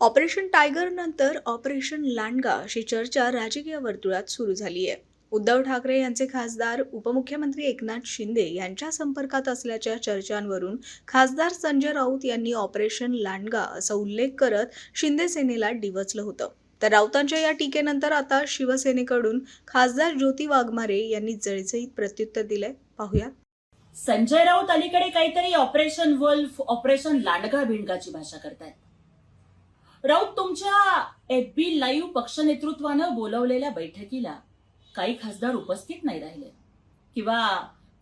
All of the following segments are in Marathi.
ऑपरेशन टायगर नंतर ऑपरेशन लांडगा अशी चर्चा राजकीय वर्तुळात सुरू झाली आहे. उद्धव ठाकरे यांचे खासदार उपमुख्यमंत्री एकनाथ शिंदे यांच्या संपर्कात असल्याच्या चर्चांवरून खासदार संजय राऊत यांनी ऑपरेशन लांडगा असा उल्लेख करत शिंदे सेनेला डिवचलं होतं. तर राऊतांच्या या टीकेनंतर आता शिवसेनेकडून खासदार ज्योती वाघमारे यांनी जळजळीत प्रत्युत्तर दिलंय. पाहूयात. संजय राऊत अलीकडे काहीतरी ऑपरेशन वुल्फ, ऑपरेशन लांडगा भिंडगाची भाषा करतायत. राऊत तुमच्या FB लाईव्ह पक्ष नेतृत्वानं बोलवलेल्या बैठकीला काही खासदार उपस्थित नाही राहिले किंवा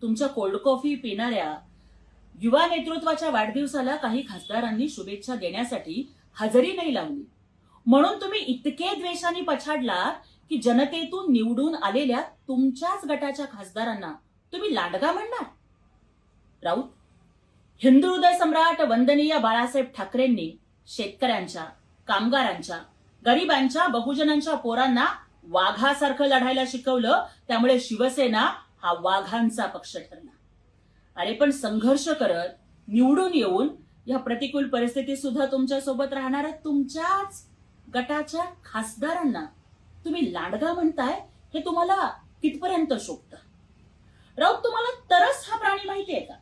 तुमच्या कोल्ड कॉफी पिणाऱ्या युवा नेतृत्वाच्या वाढदिवसाला काही खासदारांनी शुभेच्छा देण्यासाठी हजेरी नाही लावली. म्हणून तुम्ही इतके द्वेषाने पछाडला की जनतेतून निवडून आलेल्या तुमच्याच गटाच्या खासदारांना तुम्ही लांडगा म्हणणार. राऊत, हिंदू हृदय सम्राट वंदनीय बाळासाहेब ठाकरेंनी शेतकऱ्यांच्या, कामगारांच्या, गरिबांच्या, बहुजनांच्या पोरांना वाघासारखं लढायला शिकवलं. त्यामुळे शिवसेना हा वाघांचा पक्ष ठरला. अरे पण संघर्ष करत निवडून येऊन या प्रतिकूल परिस्थितीत सुद्धा तुमच्या सोबत राहणाऱ्या तुमच्याच गटाच्या खासदारांना तुम्ही लांडगा म्हणताय, हे तुम्हाला कितपर्यंत शोभतं? राऊत, तुम्हाला तरस हा प्राणी माहितीये का,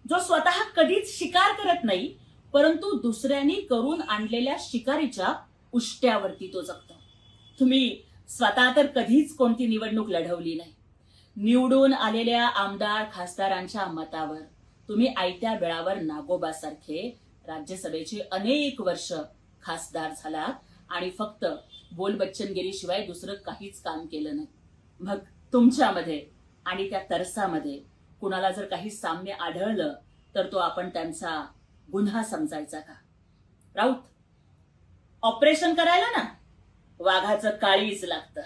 जो स्वतः कधीच शिकार करत नाही परंतु दुसऱ्यांनी करून आणलेल्या शिकारीच्या उष्ट्यावरती तो जगतो. तुम्ही स्वतः तर कधीच कोणती निवडणूक लढवली नाही. निवडून आलेल्या आमदार खासदारांच्या मतावर तुम्ही आयत्या बेळावर नागोबासारखे राज्यसभेचे अनेक वर्ष खासदार झालात आणि फक्त बोलबच्चनगिरीशिवाय दुसरं काहीच काम केलं नाही. मग तुमच्यामध्ये आणि त्या तरसामध्ये कुणाला जर काही साम्य आढळलं तर तो आपण त्यांचा गुन्हा समजायचा का? राऊत, ऑपरेशन करायला ना वाघाचं काळीज लागतं,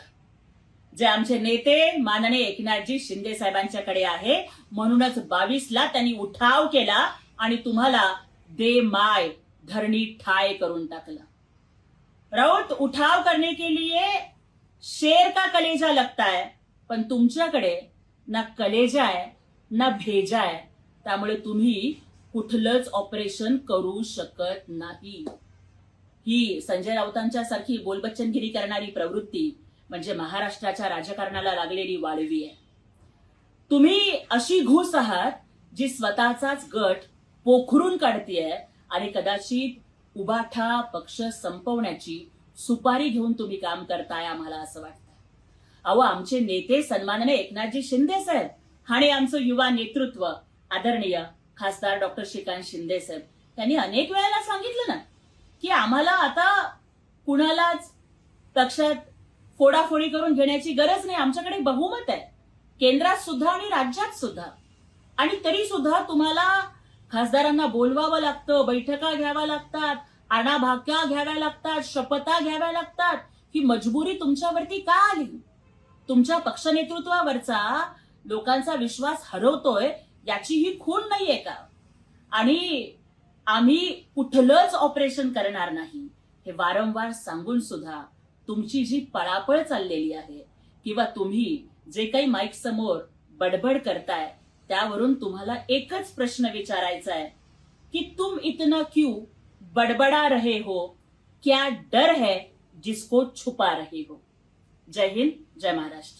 जे आमचे नेते माननीय एकनाथजी शिंदे साहेबांच्याकडे आहे. म्हणूनच 22ला त्यांनी उठाव केला आणि तुम्हाला दे माय धरणी ठाय करून टाकलं. राऊत, उठाव करने के लिए शेर का कलेजा लगता है, पण तुमच्याकडे ना कलेजा आहे ना भेजा आहे. त्यामुळे तुम्ही कुठलंच ऑपरेशन करू शकत नाही. ही संजय राऊतांच्या सारखी बोलबच्चनगिरी करणारी प्रवृत्ती म्हणजे महाराष्ट्राच्या राजकारणाला लागलेली वाळवी आहे. तुम्ही अशी घुस आहात जी स्वतःचाच गट पोखरून काढतीये आणि कदाचित उबाठा पक्ष संपवण्याची सुपारी घेऊन तुम्ही काम करताय, आम्हाला असं वाटतं. अहो, आमचे नेते सन्माननीय एकनाथजी शिंदे साहेब आणि आमचं युवा नेतृत्व आदरणीय खासदार डॉक्टर श्रीकांत शिंदे साहेब त्यांनी अनेक वेळेला सांगितलं ना की आम्हाला आता कुणालाच पक्षात फोडाफोडी करून घेण्याची गरज नाही. आमच्याकडे बहुमत आहे केंद्रात सुद्धा आणि राज्यात सुद्धा. आणि तरी सुद्धा तुम्हाला खासदारांना बोलवावं लागतं, बैठका घ्याव्या लागतात, आणाभाक्या घ्याव्या लागतात, शपथा घ्याव्या लागतात. ही मजबुरी तुमच्यावरती का आली? तुमच्या पक्ष नेतृत्वावरचा लोकांचा विश्वास हरवतोय याची ही खूण नाहीये का? आणि आम्ही कुठलंच ऑपरेशन करणार नाही हे वारंवार सांगून सुद्धा तुमची जी पळापळ चाललेली आहे किंवा तुम्ही जे काही माईक समोर बडबड करताय त्यावरून तुम्हाला एकच प्रश्न विचारायचा आहे की तुम इतना क्यों बडबडा रहे हो, क्या डर है जिसको छुपा रहे हो. जय हिंद, जय महाराष्ट्र.